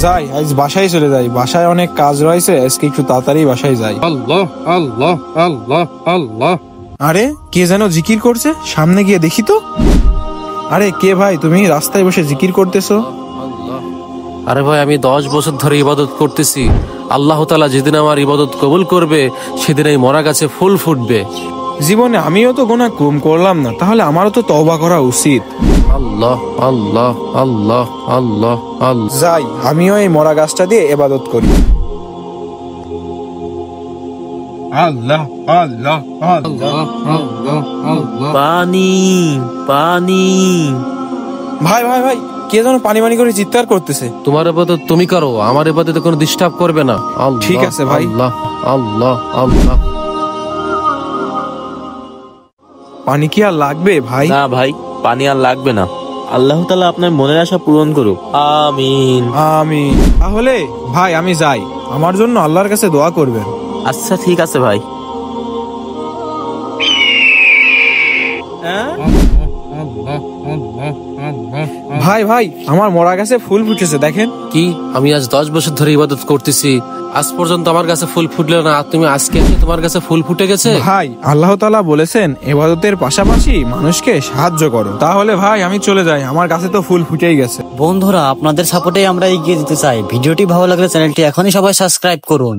যাই, আজ বাসায় চলে যাই, বাসায় অনেক কাজ রয়েছে, আজকে একটু তাড়াতাড়ি বাসায় যাই। আল্লাহ আল্লাহ আল্লাহ আল্লাহ। আরে কে যেন জিকির করছে, সামনে গিয়ে দেখি তো। আরে কে ভাই, তুমি রাস্তায় বসে জিকির করতেছো? আরে ভাই, আমি 10 বছর ধরে ইবাদত করতেছি। আল্লাহ তাআলা যেদিন আমার ইবাদত কবুল করবে সেদিন এই মরা গাছে ফুল ফুটবে। জীবনে আমিও তো গোনা কম করলাম না, তাহলে আমারও তো তওবা করা উচিত। আল্লাহ আল্লাহ আল্লাহ আল্লাহ আল্লাহ। যাই, আমিও এই মরা গাছটা দিয়ে ইবাদত করি। আল্লাহ আল্লাহ আল্লাহ আল্লাহ আল্লাহ। পানি পানি। ভাই ভাই ভাই, কে যেন পানি পানি করে চিৎকার করতেছে। তোমার ইবাদত তুমি করো, আমার ইবাদতে কোনো ডিস্টার্ব করবে না। আল্লাহ, ঠিক আছে ভাই। আল্লাহ আল্লাহ আল্লাহ। পানি কি আর লাগবে ভাই? না ভাই, পানি আর লাগবে না। আল্লাহ তাআলা আপনার মনের আশা পূরণ করুক, আমিন। তাহলে ভাই আমি যাই, আমার জন্য আল্লাহর কাছে দোয়া করবেন। আচ্ছা ঠিক আছে ভাই। ভাই ভাই, আমার মরা গাছে ফুল ফুটেছে, দেখেন। কি, আমি আজ 10 বছর ধরে ইবাদত করতেছি, আজ পর্যন্ত আমার কাছে ফুল ফুটলো না, আর তুমি আজকে এসে তোমার কাছে ফুল ফুটে গেছে? ভাই, আল্লাহ তাআলা বলেছেন ইবাদতের পাশাপাশি মানুষকে সাহায্য করো। তাহলে ভাই আমি চলে যাই, আমার কাছে তো ফুল ফুটেই গেছে। বন্ধুরা, আপনাদের সাপোর্টে আমরা এগিয়ে যেতে চাই। ভিডিওটি ভালো লাগলে চ্যানেলটি এখনই সবাই সাবস্ক্রাইব করুন।